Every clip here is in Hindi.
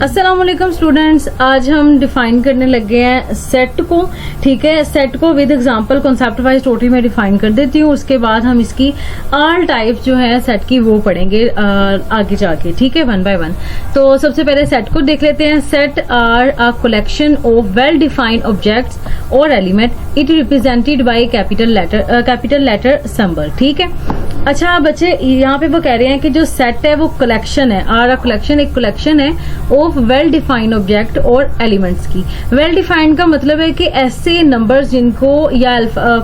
अस्सलामुअलैकुम स्टूडेंट्स, आज हम डिफाइन करने लगे हैं सेट को। ठीक है, सेट को with example concept wise totally में डिफाइन कर देती हूँ। उसके बाद हम इसकी ऑल टाइप जो है सेट की वो पढ़ेंगे आगे जाके। ठीक है, वन बाय वन। तो सबसे पहले सेट को देख लेते हैं। Set are a collection of well defined objects और element. It represented by capital letter symbol. ठीक है, अच्छा बच्चे, यहाँ पे वो कह रहे हैं कि जो सेट है वो कलेक्शन है। आर कलेक्शन एक कलेक्शन है ऑफ वेल डिफाइंड ऑब्जेक्ट और एलिमेंट्स की। वेल डिफाइंड का मतलब है कि ऐसे नंबर्स जिनको या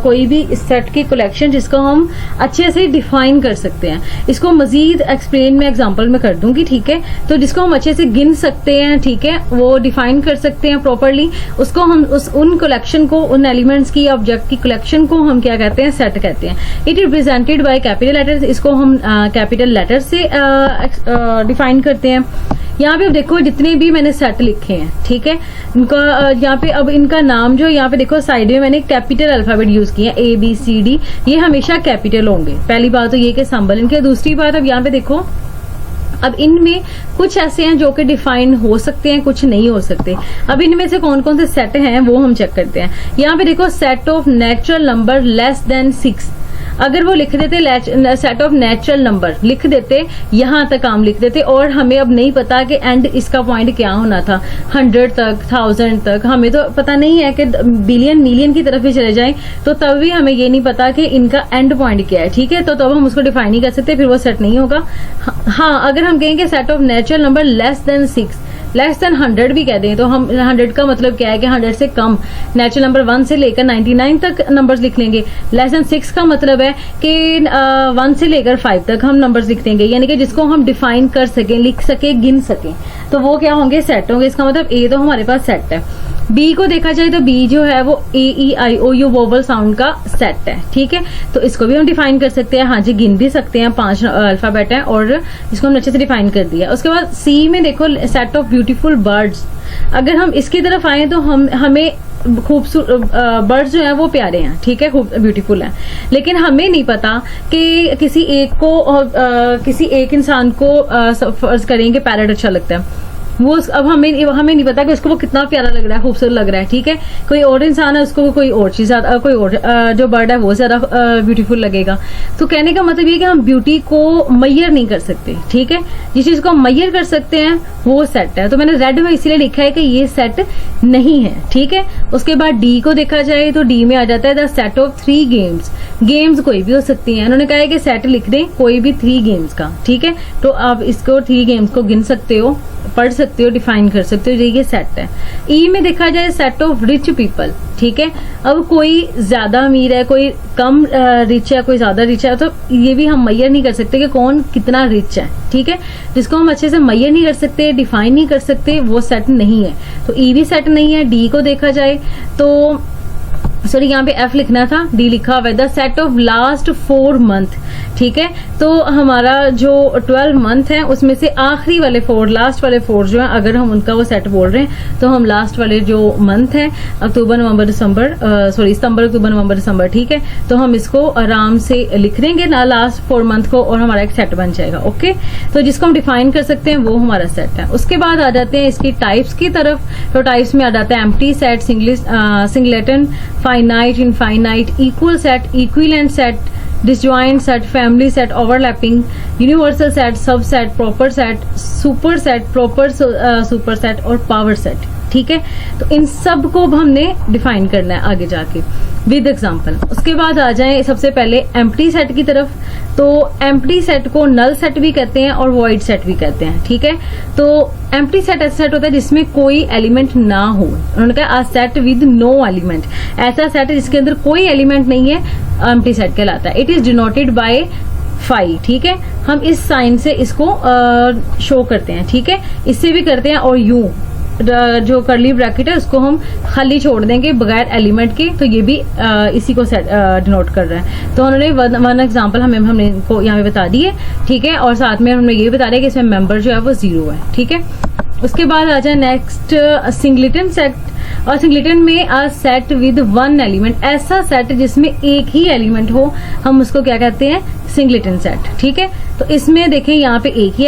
कोई भी सेट की कलेक्शन जिसको हम अच्छे से डिफाइन कर सकते हैं। इसको मजीद एक्सप्लेन में एग्जांपल में कर दूंगी। ठीक है, तो जिसको हम अच्छे से गिन सकते हैं, ठीक है, वो डिफाइन कर सकते हैं प्रॉपरली, उसको हम उन कलेक्शन को, उन एलिमेंट्स की या ऑब्जेक्ट की कलेक्शन को हम क्या कहते हैं, सेट कहते हैं। It represented by capital letter, इसको हम कैपिटल लेटर से डिफाइन करते हैं। यहाँ पे अब देखो जितने भी मैंने सेट लिखे हैं, ठीक है, इनका यहाँ पे अब इनका नाम जो यहाँ पे देखो साइड में मैंने कैपिटल अल्फाबेट यूज किया है, ABCD, ये हमेशा कैपिटल होंगे। पहली बात तो ये कि सिंबल इनके। दूसरी बात अब यहाँ पे देखो, अब इनमें कुछ ऐसे हैं जो कि डिफाइन हो सकते हैं, कुछ नहीं हो सकते। अब इनमें से कौन कौन से सेट हैं वो हम चेक करते हैं। यहाँ पे देखो set of natural number less than 6, अगर वो लिख देते सेट ऑफ नेचुरल नंबर लिख देते, यहां तक काम लिख देते, और हमें अब नहीं पता कि एंड इसका पॉइंट क्या होना था, 100 तक, 1000 तक, हमें तो पता नहीं है कि बिलियन मिलियन की तरफ ही चले जाएं, तो तब भी हमें ये नहीं पता कि इनका एंड पॉइंट क्या है। ठीक है, तो तब हम उसको डिफाइन नहीं कर सकते, फिर वो सेट नहीं होगा। हाँ, अगर हम कहेंगे set of natural number less than 6, less than 100 भी कह दें, तो हम 100 का मतलब क्या है कि 100 से कम, नेचुरल नंबर 1 से लेकर 99 तक नंबर्स लिख लेंगे। लेस देन 6 का मतलब है कि 1 से लेकर 5 तक हम नंबर्स लिख देंगे, यानी कि जिसको हम डिफाइन कर सकें, लिख सके, गिन सकें, तो वो क्या होंगे, सेट होंगे। इसका मतलब ए तो हमारे पास सेट है। बी को देखा जाए तो बी जो है वो AEIOU वोवल साउंड का सेट है। ठीक है, तो इसको भी हम डिफाइन कर सकते हैं। हाँ जी, गिन भी सकते हैं, 5 अल्फाबेट है और इसको हम अच्छे से डिफाइन कर दिया। उसके बाद सी में देखो सेट ऑफ ब्यूटीफुल बर्ड्स। अगर हम इसकी तरफ आए तो हमें खूबसूरत बर्ड्स जो है वो प्यारे हैं, ठीक है, खूब ब्यूटीफुल हैं, लेकिन हमें नहीं पता कि किसी एक इंसान को फर्ज करेंगे पैरट अच्छा लगता है, वो अब हमें नहीं पता कि उसको वो कितना प्यारा लग रहा है, खूबसूरत लग रहा है। ठीक है, कोई और इंसान है, उसको कोई और चीज, कोई और जो बर्ड है वो ज्यादा ब्यूटीफुल लगेगा। तो कहने का मतलब ये कि हम ब्यूटी को मैयर नहीं कर सकते। ठीक है, जिस चीज को हम मैयर कर सकते हैं वो सेट है। तो मैंने रेड में इसलिए लिखा है कि ये सेट नहीं है। ठीक है, उसके बाद डी को देखा जाए तो डी में आ जाता है the set of 3 games. Games कोई भी हो सकती हैं, उन्होंने कहा है कि सेट लिख दें कोई भी 3 गेम्स का। ठीक है, तो आप इसको 3 गेम्स को गिन सकते हो, पढ़ सकते हो, डिफाइन कर सकते हो, ये सेट है। ई में देखा जाए सेट ऑफ रिच पीपल। ठीक है, अब कोई ज्यादा अमीर है, कोई कम रिच है, कोई ज्यादा रिच है, तो ये भी हम मैयर नहीं कर सकते कि कौन कितना रिच है। ठीक है, जिसको हम अच्छे से मैयर नहीं कर सकते, डिफाइन नहीं कर सकते, वो सेट नहीं है। तो ई भी सेट नहीं है। डी को देखा जाए तो सॉरी, यहाँ पे F लिखना था, D लिखा हुआ है, the set of last 4 month. ठीक है, तो हमारा जो 12 मंथ है उसमें से आखिरी वाले 4, लास्ट वाले 4 जो है, अगर हम उनका वो सेट बोल रहे हैं तो हम लास्ट वाले जो मंथ है, अक्टूबर नवंबर दिसंबर, सितंबर अक्टूबर नवंबर दिसंबर, ठीक है, तो हम इसको आराम से लिख देंगे ना लास्ट 4 मंथ को, और हमारा एक सेट बन जाएगा। ओके, तो जिसको हम डिफाइन कर सकते हैं वो हमारा सेट है। उसके बाद आ जाते हैं इसकी टाइप्स की तरफ। तो टाइप्स में आ जाता है empty set, singleton, finite, infinite, equal set, equivalent set, disjoint set, family set, overlapping, universal set, subset, proper set, superset, proper superset और पावर सेट। ठीक है, तो इन सब को हमने डिफाइन करना है आगे जाके विद एग्जांपल। उसके बाद आ जाए सबसे पहले एम्प्टी सेट की तरफ। तो एम्प्टी सेट को नल सेट भी कहते हैं और वॉइड सेट भी कहते हैं। ठीक है, तो एम्प्टी सेट ऐसा सेट होता है जिसमें कोई एलिमेंट ना हो। उन्होंने कहा सेट विद नो एलिमेंट, ऐसा सेट है जिसके अंदर कोई एलिमेंट नहीं है, एम्प्टी सेट कहलाता है। It is denoted by phi. ठीक है, हम इस साइन से इसको शो करते हैं। ठीक है, इससे भी करते हैं, और यूं जो कर्ली ब्रैकेट है उसको हम खाली छोड़ देंगे बगैर एलिमेंट के, तो ये भी इसी को डिनोट कर रहा है। तो उन्होंने वन एग्जांपल हमने इनको यहाँ पे बता दी है। ठीक है, और साथ में हमने ये बता रहे हैं कि इसमें मेंबर जो है वो 0 है। ठीक है, उसके बाद आ जाए नेक्स्ट सिंगलेटन सेट। और सिंगलेटन में आ सेट विद 1 एलिमेंट, ऐसा सेट जिसमें एक ही एलिमेंट हो, हम उसको क्या कहते हैं, सिंगलेटन सेट। ठीक है, तो इसमें देखें यहाँ पे एक ही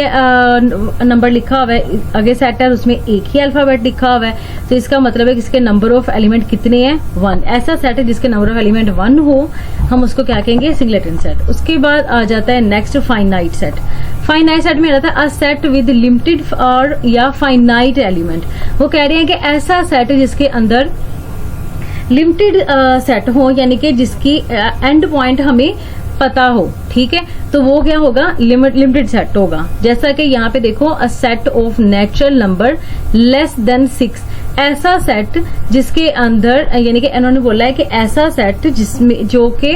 नंबर लिखा हुआ है, आगे सेट है उसमें एक ही अल्फाबेट लिखा हुआ है, तो इसका मतलब है कि इसके नंबर ऑफ एलिमेंट कितने हैं 1। ऐसा सेट है जिसके नंबर ऑफ एलिमेंट 1 हो, हम उसको क्या कहेंगे सिंगलेटन सेट। उसके बाद आ जाता है next finite set. Finite set में रहता है अ सेट विद लिमिटेड और या फाइनाइट एलिमेंट। वो कह रहे हैं कि ऐसा सेट जिसके अंदर लिमिटेड सेट हो, यानी कि जिसकी एंड पॉइंट हमें पता हो, ठीक है, तो वो क्या होगा लिमिटेड सेट होगा। जैसा कि यहाँ पे देखो a set of natural number less than 6, ऐसा सेट जिसके अंदर यानी कि इन्होंने बोला है कि ऐसा सेट जिसमें जो कि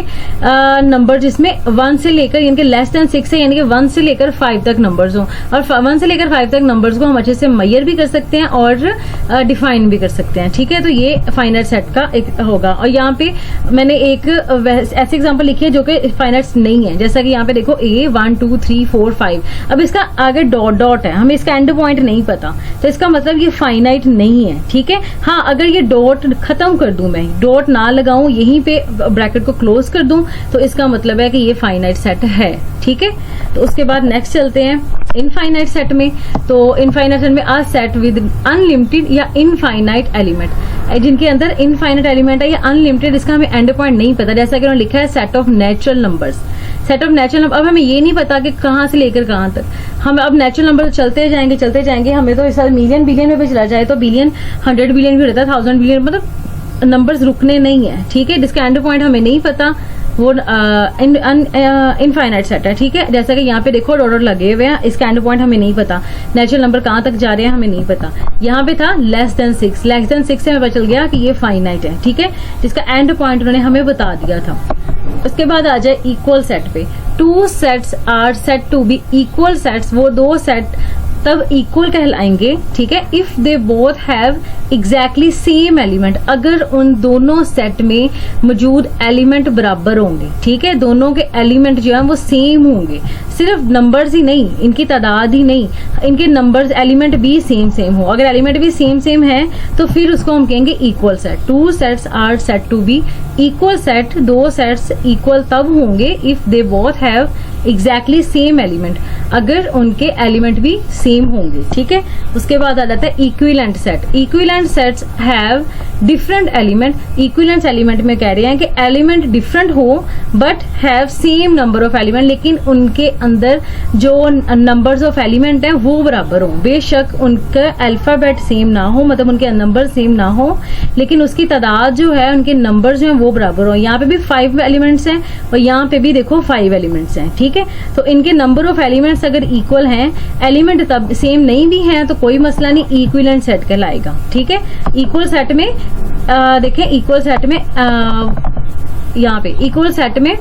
नंबर जिसमें 1 से लेकर यानी कि लेस देन 6 है, यानी कि 1 से लेकर 5 तक नंबर्स हो, और 1 से लेकर 5 तक नंबर्स को हम अच्छे से मेजर भी कर सकते हैं और डिफाइन भी कर सकते हैं, ठीक है। तो ये फाइनाइट सेट का एक होगा। और यहाँ पे मैंने एक ऐसी एग्जांपल लिखी है जो कि फाइनाइट नहीं है, जैसा कि यहाँ पे देखो A 1 2 3 4 5, अब इसका आगे डॉट डॉट है, हमें इसका एंड पॉइंट नहीं पता, तो इसका मतलब ये फाइनाइट नहीं है, ठीक है। हाँ, अगर ये डॉट खत्म कर दूं, मैं डॉट ना लगाऊं, यहीं पे ब्रैकेट को क्लोज कर दूं, तो इसका मतलब है कि ये फाइनाइट सेट है, ठीक है। तो उसके बाद नेक्स्ट चलते हैं इनफाइनाइट सेट में। तो इनफाइनाइट सेट में अ सेट विद अनलिमिटेड या इनफाइनाइट एलिमेंट, जिनके अंदर इनफाइनाइट एलिमेंट है या अनलिमिटेड, इसका हमें एंड पॉइंट नहीं पता, जैसा कि उन्होंने लिखा है set of natural numbers. Set of natural number, अब हमें ये नहीं पता कि कहाँ से लेकर कहाँ तक, हम अब नेचुरल नंबर चलते जाएंगे, हमें तो इस मिलियन बिलियन में भी चला जाए तो बिलियन 100 बिलियन भी रहता है, 1000 बिलियन, मतलब नंबर्स रुकने नहीं है, ठीक है। जिसका एंड पॉइंट हमें नहीं पता वो इनफाइनाइट सेट है, ठीक है। जैसा कि यहाँ पे देखो डॉट डॉट लगे हुए हैं, इसका एंड पॉइंट हमें नहीं पता, नेचुरल नंबर कहाँ तक जा रहे हैं हमें नहीं पता। यहाँ पे था लेस देन 6 से हमें पता चल गया कि ये फाइनाइट है, ठीक है, जिसका एंड पॉइंट उन्होंने हमें बता दिया था। उसके बाद आ जाए इक्वल सेट पे। 2 sets are set to be equal sets, वो 2 सेट तब इक्वल कहलाएंगे, ठीक है, if they both have exactly same element, अगर उन दोनों सेट में मौजूद एलिमेंट बराबर होंगे, ठीक है, दोनों के एलिमेंट जो है वो सेम होंगे, सिर्फ नंबर्स ही नहीं, इनकी तादाद ही नहीं, इनके नंबर्स एलिमेंट भी सेम हो। अगर एलिमेंट भी सेम है तो फिर उसको हम कहेंगे equal set. 2 sets are set to be equal set, 2 sets equal तब होंगे if they both have exactly same element, अगर उनके एलिमेंट भी सेम होंगे, ठीक है। उसके बाद आ जाता है equivalent set. Equivalent sets have different element. Equivalent element में कह रहे हैं कि एलिमेंट डिफरेंट हो but have same number of element, लेकिन उनके अंदर जो नंबर्स ऑफ एलिमेंट है वो बराबर हो, बेशक उनका अल्फाबेट सेम ना हो, मतलब उनके नंबर सेम ना हो, लेकिन उसकी तादाद जो है, उनके नंबर जो है वो बराबर हो। यहाँ पे भी 5 एलिमेंट्स हैं और यहाँ पे भी देखो 5 एलिमेंट्स हैं, ठीक है। तो इनके नंबर ऑफ एलिमेंट्स अगर इक्वल हैं, एलिमेंट तब सेम नहीं भी हैं तो कोई मसला नहीं, इक्विवेलेंट सेट कहलाएगा, ठीक है। इक्वल सेट में देखें, इक्वल सेट में यहाँ पे इक्वल सेट में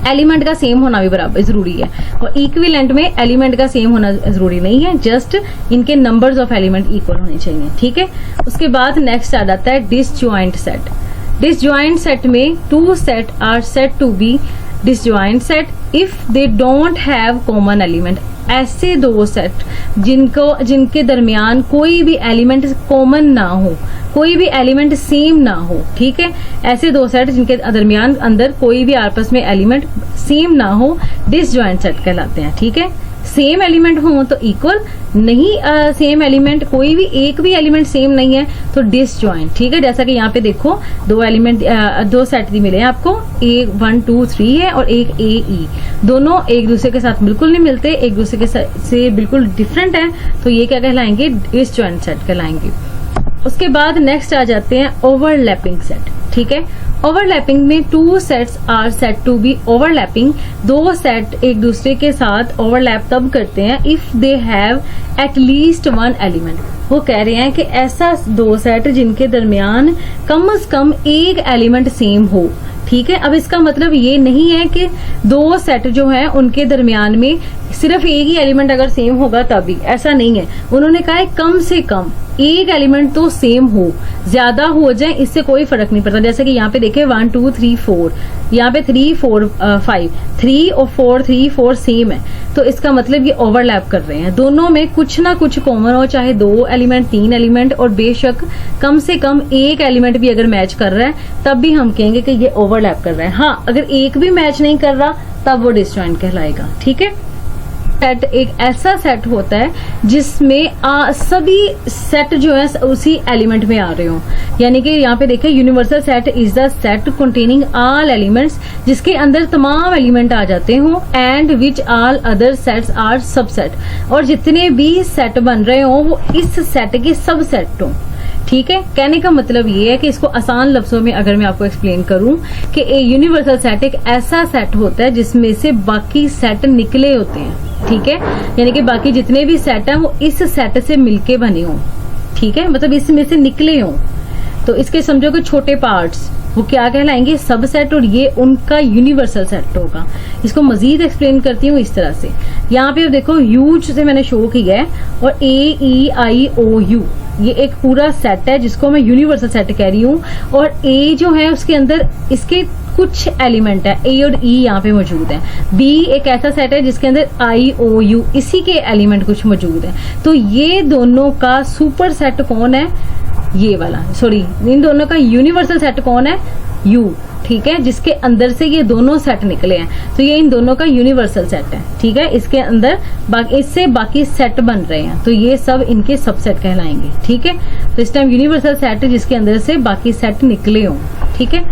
एलिमेंट का सेम होना भी बराबर जरूरी है, और इक्विवेलेंट में एलिमेंट का सेम होना जरूरी नहीं है, जस्ट इनके नंबर्स ऑफ एलिमेंट इक्वल होने चाहिए, ठीक है। उसके बाद नेक्स्ट आ जाता है डिसजॉइंट सेट। डिसजॉइंट सेट में 2 set are set to be disjoint set if they don't have common element. ऐसे 2 सेट जिनके दरमियान कोई भी एलिमेंट कॉमन ना हो, कोई भी एलिमेंट सेम ना हो, ठीक है, ऐसे 2 सेट जिनके दरमियान अंदर कोई भी आपस में एलिमेंट सेम ना हो, डिसजॉइंट सेट कहलाते हैं, ठीक है। सेम एलिमेंट हो तो इक्वल, नहीं सेम एलिमेंट कोई भी एक भी एलिमेंट सेम नहीं है तो डिसजॉइंट, ठीक है। जैसा कि यहाँ पे देखो 2 एलिमेंट 2 सेट मिले हैं आपको, एक 1 2 3 है और एक AE, दोनों एक दूसरे के साथ बिल्कुल नहीं मिलते, एक दूसरे के से बिल्कुल डिफरेंट है, तो ये क्या कहलाएंगे, डिसजॉइंट सेट कहलाएंगे। उसके बाद नेक्स्ट आ जाते हैं ओवरलैपिंग सेट, ठीक है। ओवरलैपिंग में 2 sets are set to be overlapping, 2 set एक दूसरे के साथ ओवरलैप तब करते हैं if they have at least 1 element. वो कह रहे हैं कि ऐसा 2 सेट जिनके दरमियान कम से कम एक एलिमेंट सेम हो, ठीक है। अब इसका मतलब ये नहीं है कि 2 सेट जो है उनके दरमियान में सिर्फ एक ही एलिमेंट अगर सेम होगा तभी, ऐसा नहीं है। उन्होंने कहा है कम से कम एक एलिमेंट तो सेम हो, ज्यादा हो जाए इससे कोई फर्क नहीं पड़ता। जैसे कि यहाँ पे देखे 1 2 3 4, यहाँ पे 3 4 5, 3 और 4 3 4 सेम है, तो इसका मतलब ये ओवरलैप कर रहे हैं, दोनों में कुछ ना कुछ कॉमन हो, चाहे 2 एलिमेंट 3 एलिमेंट, और बेशक कम से कम एक एलिमेंट भी अगर मैच कर रहा है तब भी हम कहेंगे कि ये ओवरलैप कर रहा है। हाँ, अगर एक भी मैच नहीं कर रहा तब वो डिसजॉइंट कहलाएगा, ठीक है। सेट एक ऐसा सेट होता है जिसमें सभी सेट जो है उसी एलिमेंट में आ रहे हो, यानी कि यहाँ पे देखें universal set is the set containing all elements, जिसके अंदर तमाम एलिमेंट आ जाते हो, and which all other sets are subset, और जितने भी सेट बन रहे हो वो इस सेट के सब सेट हो। ठीक है, कहने का मतलब ये है कि इसको आसान लफ्जों में अगर मैं आपको एक्सप्लेन करूं कि ए यूनिवर्सल सेट एक ऐसा सेट होता है जिसमें से बाकी सेट निकले होते हैं। ठीक है, यानी कि बाकी जितने भी सेट हैं वो इस सेट से मिलके बने हों। ठीक है, मतलब इसमें से निकले हों, तो इसके समझो कि छोटे पार्ट्स वो क्या कहलाएंगे, सब सेट, और ये उनका यूनिवर्सल सेट होगा। इसको मजीद एक्सप्लेन करती हूँ इस तरह से। यहाँ पे देखो यूज से मैंने शो किया है, और AEIOU ये एक पूरा सेट है जिसको मैं यूनिवर्सल सेट कह रही हूँ, और ए जो है उसके अंदर इसके कुछ एलिमेंट है, ए और ई यहाँ पे मौजूद है। बी एक ऐसा सेट है जिसके अंदर IOU इसी के एलिमेंट कुछ मौजूद है। तो ये दोनों का सुपर सेट कौन है, ये वाला, सॉरी इन दोनों का यूनिवर्सल सेट कौन है, यू। ठीक है, जिसके अंदर से ये दोनों सेट निकले हैं, तो ये इन दोनों का यूनिवर्सल सेट है। ठीक है, इसके अंदर इससे बाकी सेट बन रहे हैं, तो ये सब इनके सबसेट कहलाएंगे। ठीक है, तो इस टाइम यूनिवर्सल सेट जिसके अंदर से बाकी सेट निकले हों। ठीक है,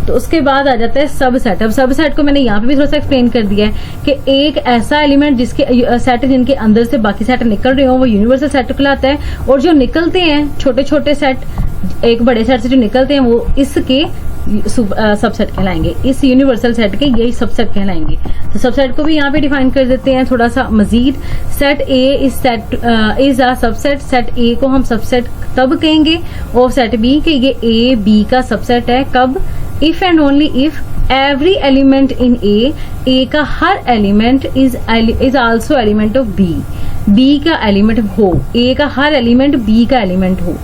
तो उसके बाद आ जाता है सब सेट। अब सब सेट को मैंने यहाँ पे भी थोड़ा सा एक्सप्लेन कर दिया है कि एक ऐसा एलिमेंट जिसके सेट जिनके अंदर से बाकी सेट निकल रहे हो वो यूनिवर्सल सेट कहलाता है, और जो निकलते हैं छोटे छोटे सेट एक बड़े सेट से जो निकलते हैं वो इसके सबसेट कहलाएंगे, इस यूनिवर्सल सेट के यही सबसेट कहलाएंगे। तो सबसेट को भी यहाँ पे डिफाइन कर देते हैं थोड़ा सा मजीद। Set A is a subset, set A को हम सबसेट तब कहेंगे और सेट बी के ये ए बी का सबसेट है। कब, if and only if every element in A का हर element is also element of B, B का एलिमेंट हो, ए का हर एलिमेंट बी का एलिमेंट हो।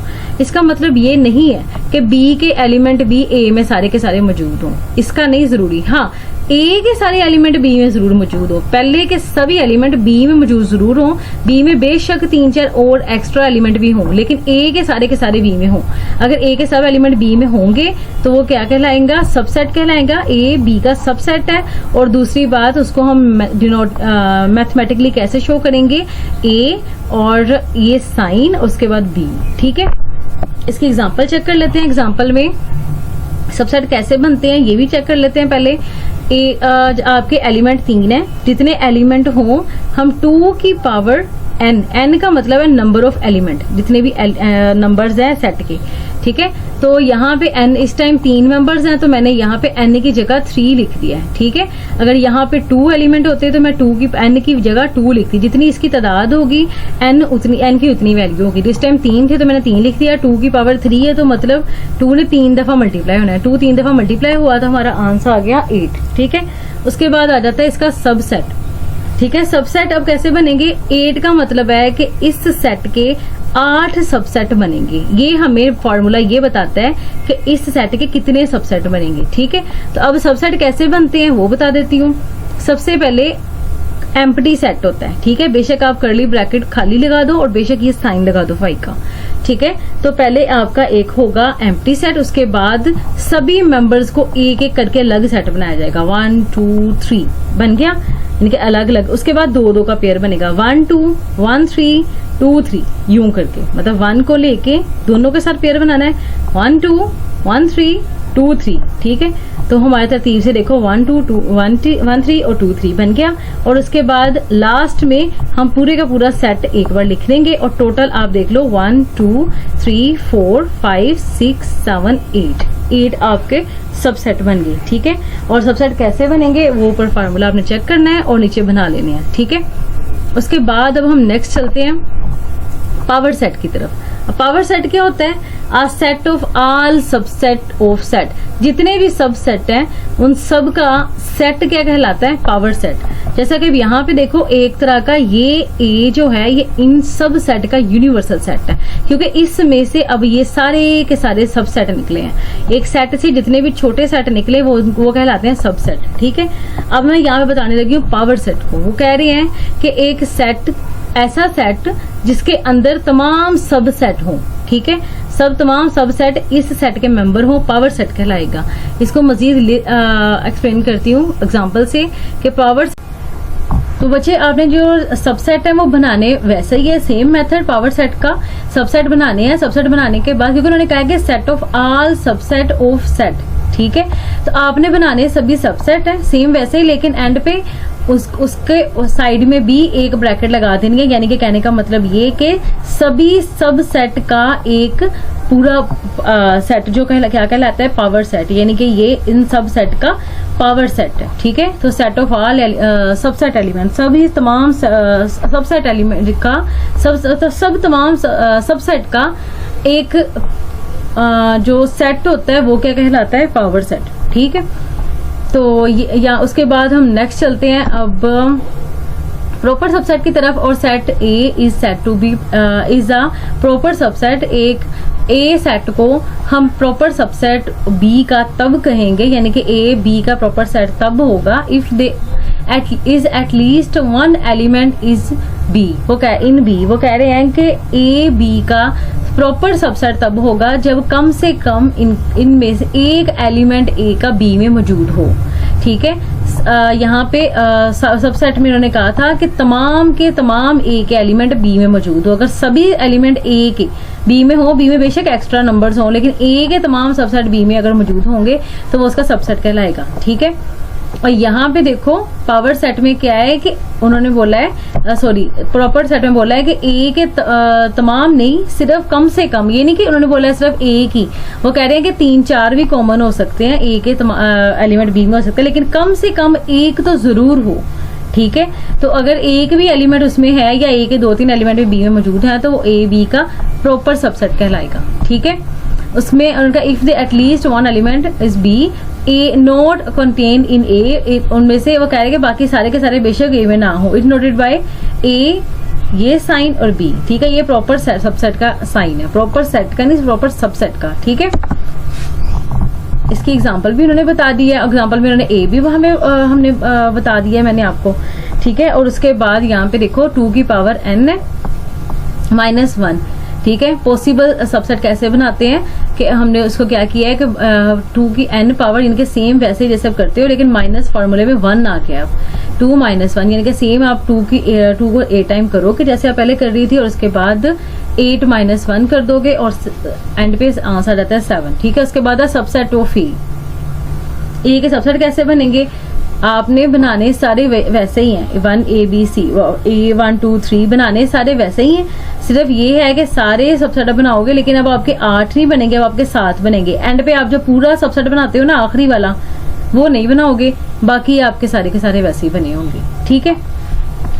इसका मतलब ये नहीं है कि बी के एलिमेंट भी ए में सारे के सारे मौजूद हों, इसका नहीं जरूरी। हाँ, ए के सारे एलिमेंट बी में जरूर मौजूद हो, पहले के सभी एलिमेंट बी में मौजूद जरूर हो, बी में बेशक 3-4 और एक्स्ट्रा एलिमेंट भी हों, लेकिन ए के सारे बी में हों। अगर ए के सब एलिमेंट बी में होंगे तो वो क्या कहलाएगा, सबसेट कहलाएगा। ए बी का सबसेट है। और दूसरी बात, उसको हम मैथमेटिकली कैसे शो करेंगे, ए और ये साइन उसके बाद बी। ठीक है, इसकी एग्जांपल चेक कर लेते हैं। एग्जांपल में सबसेट कैसे बनते हैं ये भी चेक कर लेते हैं। पहले आपके एलिमेंट 3 है, जितने एलिमेंट हो हम 2 की पावर n का मतलब है नंबर ऑफ एलिमेंट, जितने भी नंबर्स हैं सेट के। ठीक है, तो यहाँ पे n इस टाइम 3 मेंबर्स हैं, तो मैंने यहाँ पे n की जगह 3 लिख दिया है। ठीक है, अगर यहाँ पे 2 एलिमेंट होते तो मैं n की जगह 2 लिखती, जितनी इसकी तादाद होगी n की उतनी वैल्यू होगी। तो इस टाइम 3 थे तो मैंने 3 लिख दिया, 2 की पावर 3 है तो मतलब 2 ने 3 दफा मल्टीप्लाई होना है, 2 3 दफा मल्टीप्लाई हुआ तो हमारा आंसर आ गया 8। ठीक है, उसके बाद आ जाता है इसका सबसेट। ठीक है, सबसेट अब कैसे बनेंगे, 8 का मतलब है कि इस सेट के 8 सबसेट बनेंगे। ये हमें फॉर्मूला ये बताता है कि इस सेट के कितने सबसेट बनेंगे। ठीक है, तो अब सबसेट कैसे बनते हैं वो बता देती हूँ। सबसे पहले एम्प्टी सेट होता है। ठीक है, बेशक आप कर्ली ब्रैकेट खाली लगा दो और बेशक ये साइन लगा दो फाई का। ठीक है, तो पहले आपका एक होगा एम्प्टी सेट, उसके बाद सभी मेंबर्स को एक एक करके अलग सेट बनाया जाएगा। 1 2 3 बन गया, यानी कि अलग अलग। उसके बाद 2-2 का पेयर बनेगा, 1 2 1 3 2 3 यूं करके, मतलब 1 को लेके दोनों के साथ पेयर बनाना है, 1 2 1 3 2 3। ठीक है, तो हमारे तरतीब से देखो 1 2 2 1 3 और 2 3 बन गया। और उसके बाद लास्ट में हम पूरे का पूरा सेट एक बार लिख देंगे और टोटल आप देख लो 1 2 3 4 5 6 7 8 आपके सबसेट बन गए। ठीक है, और सबसेट कैसे बनेंगे वो ऊपर फार्मूला आपने चेक करना है और नीचे बना लेने हैं। ठीक है, उसके बाद अब हम नेक्स्ट चलते हैं पावर सेट की तरफ। पावर सेट क्या होता है, a set of all subset of set, जितने भी सबसेट हैं उन सब का सेट क्या कहलाता है, पावर सेट। जैसा कि यहाँ पे देखो एक तरह का ये ए जो है ये इन सब सेट का यूनिवर्सल सेट है, क्योंकि इसमें से अब ये सारे के सारे सबसेट निकले हैं। एक सेट से जितने भी छोटे सेट निकले वो कहलाते हैं सबसेट। ठीक है, अब मैं यहाँ पे बताने लगी हूँ पावर सेट को। वो कह रहे हैं कि एक सेट ऐसा सेट जिसके अंदर तमाम सब सेट हो। ठीक है, तमाम सब सेट इस सेट के मेंबर हो, पावर सेट कहलाएगा। इसको मजीद एक्सप्लेन करती हूँ एग्जांपल से कि पावर तो बच्चे आपने जो सबसेट है वो बनाने वैसे ही है, सेम मेथड पावर सेट का सबसेट बनाने हैं। सबसेट बनाने के बाद क्योंकि उन्होंने कहा कि set of all subset of set, ठीक है, तो आपने बनाने सभी सबसेट है सेम वैसे ही, लेकिन एंड पे उसके साइड में भी एक ब्रैकेट लगा देनी है। यानी कि कहने का मतलब ये कि सभी सब सेट का एक पूरा सेट जो क्या कहलाता है पावर सेट, यानी कि ये इन सब सेट का पावर सेट है, ठीक है। तो set of all subset element, सभी तमाम सबसेट एलिमेंट का सब तमाम सबसेट का एक जो सेट होता है वो क्या कहलाता है पावर सेट, ठीक है। तो या उसके बाद हम नेक्स्ट चलते हैं अब प्रॉपर सबसेट की तरफ। और set A is set to be is a proper subset. एक ए सेट को हम प्रॉपर सबसेट बी का तब कहेंगे, यानी कि ए बी का प्रॉपर सेट तब होगा if they is at least one element is B. वो कह रहे हैं कि ए बी का प्रॉपर सबसेट तब होगा जब कम से कम इनमें से एक एलिमेंट ए का बी में मौजूद हो, ठीक है। यहाँ पे सबसेट में उन्होंने कहा था कि तमाम के तमाम ए के एलिमेंट बी में मौजूद हो। अगर सभी एलिमेंट ए के बी में हो, बी में बेशक एक्स्ट्रा नंबर्स हो, लेकिन ए के तमाम सबसेट बी में अगर मौजूद होंगे तो वो उसका सबसेट कहलाएगा, ठीक है। और यहाँ पे देखो पावर सेट में क्या है कि उन्होंने बोला है प्रॉपर सेट में बोला है कि ए के तमाम नहीं, सिर्फ कम से कम, ये नहीं कि उन्होंने बोला है सिर्फ ए की, वो कह रहे हैं कि 3-4 भी कॉमन हो सकते हैं, ए के एलिमेंट बी में हो सकते हैं, लेकिन कम से कम एक तो जरूर हो, ठीक है। तो अगर एक भी एलिमेंट उसमें है या ए के 2-3 एलिमेंट भी बी में मौजूद है तो वो ए बी का प्रॉपर सबसेट कहलाएगा, ठीक है। उसमें उनका if the at least one element is B A not contain in A, उनमें से वो कह रहे हैं कि बाकी सारे के सारे बेशक ए में ना हो, इट नोटेड बाय ए, ये साइन और बी, ठीक है। ये प्रॉपर सबसेट का साइन है, प्रॉपर सेट का नहीं, प्रॉपर सबसेट का, ठीक है। इसकी एग्जांपल भी उन्होंने बता दी है, एग्जांपल में उन्होंने ए भी हमें हमने बता दिया है मैंने आपको, ठीक है। और उसके बाद यहाँ पे देखो 2 की पावर n है -1, ठीक है। पॉसिबल सबसेट कैसे बनाते हैं कि हमने उसको क्या किया है कि 2 की n पावर इनके सेम वैसे जैसे आप करते हो, लेकिन माइनस फॉर्मूले में 1 आ गया, 2 - 1 यानी कि सेम आप 2 को 8 टाइम करो कि जैसे आप पहले कर रही थी, और उसके बाद 8 - 1 कर दोगे और एंड पे आंसर रहता है 7, ठीक है। उसके बाद सबसेट ऑफ ए के सबसेट कैसे बनेंगे, आपने बनाने सारे वैसे ही हैं, 1 A B C A 1 2 3 बनाने सारे वैसे ही हैं, सिर्फ ये है कि सारे सबसेट बनाओगे, लेकिन अब आपके 8 नहीं बनेंगे, अब आपके 7 बनेंगे। एंड पे आप जो पूरा सबसेट बनाते हो ना आखिरी वाला, वो नहीं बनाओगे, बाकी आपके सारे के सारे वैसे ही बने होंगे, ठीक है।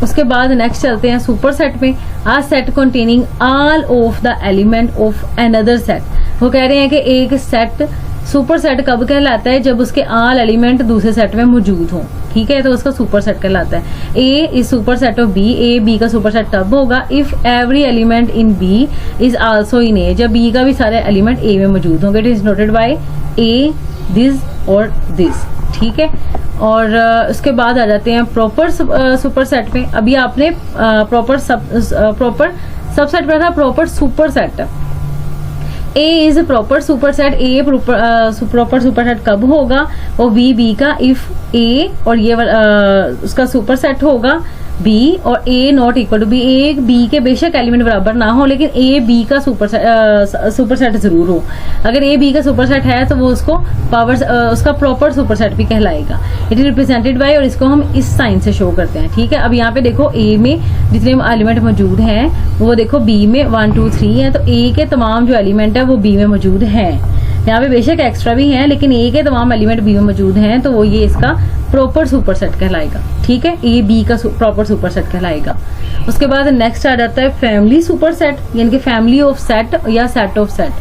उसके बाद नेक्स्ट चलते हैं सुपर सेट में। A set containing all of the element of another set. वो कह रहे हैं कि एक सेट सुपर सेट कब कहलाता है, जब उसके ऑल एलिमेंट दूसरे सेट में मौजूद हों, ठीक है, तो उसका सुपर सेट कहलाता है। A is superset of B, A B का सुपर सेट तब होगा if every element in B is also in A, जब बी का भी सारे एलिमेंट ए में मौजूद होंगे। It is noted bye A, this और दिस, ठीक है। और उसके बाद आ जाते हैं प्रॉपर सुपर सेट में। अभी आपने प्रॉपर सबसेट पढ़ा था, proper super set. A is proper super set, A proper super set कब होगा, और बी का इफ ए और ये उसका सुपर सेट होगा बी, और A not equal to B, A B के बेशक एलिमेंट बराबर ना हो, लेकिन ए बी का सुपर सेट जरूर हो। अगर ए बी का सुपर सेट है तो वो उसको उसका प्रॉपर सुपर सेट भी कहलाएगा। इट इज रिप्रेजेंटेड बाय, और इसको हम इस साइन से शो करते हैं, ठीक है। अब यहाँ पे देखो ए में जितने एलिमेंट मौजूद हैं वो देखो बी में 1 2 3 है, तो ए के तमाम जो एलिमेंट है वो बी में मौजूद हैं। यहाँ पे बेशक एक्स्ट्रा भी हैं, लेकिन ए के तमाम एलिमेंट बी में मौजूद हैं, तो वो ये इसका प्रॉपर सुपर सेट कहलाएगा, ठीक है। ए बी का प्रॉपर सुपर सेट कहलाएगा। उसके बाद नेक्स्ट आ जाता है फैमिली सुपर सेट, यानी कि फैमिली ऑफ सेट या set of set.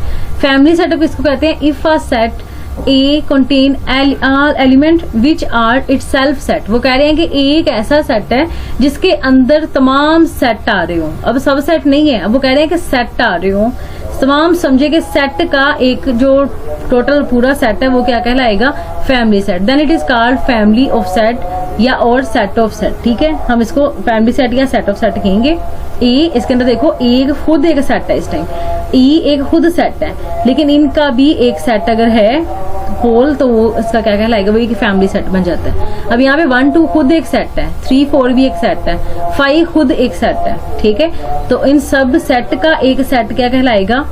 Family set किसको कहते हैं, if a set A contain all element which are itself set. वो कह रहे हैं कि एक ऐसा सेट है जिसके अंदर तमाम सेट आ रहे हो। अब सब सेट नहीं है, अब वो कह रहे हैं कि सेट आ रहे हो तमाम, समझे कि सेट का एक जो टोटल पूरा सेट है वो क्या कहलाएगा, family set. Then it is called family of set या और सेट ऑफ सेट, ठीक है। हम इसको फैमिली सेट या सेट ऑफ सेट कहेंगे। ए इसके अंदर देखो एक खुद एक सेट है, इस टाइम ई एक खुद सेट है, लेकिन इनका भी एक सेट अगर है होल, तो वो इसका क्या कहलाएगा, वो एक फैमिली सेट बन जाता है। अब यहाँ पे 1 2 खुद एक सेट है, 3 4 भी एक सेट है, 5 खुद एक सेट है, ठीक है। तो इन सब सेट का एक सेट क्या कहलाएगा,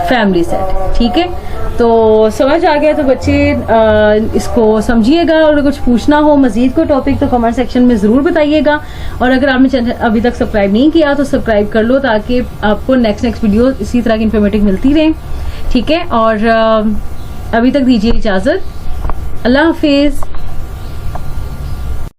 फैमिली सेट, ठीक है। तो समझ आ गया तो बच्चे इसको समझिएगा, और कुछ पूछना हो मजीद को टॉपिक तो कमेंट सेक्शन में ज़रूर बताइएगा। और अगर आपने चैनल अभी तक सब्सक्राइब नहीं किया तो सब्सक्राइब कर लो, ताकि आपको नेक्स्ट वीडियो इसी तरह की इन्फॉर्मेटिव मिलती रहे, ठीक है। और अभी तक दीजिए इजाज़त, अल्लाह हाफिज़।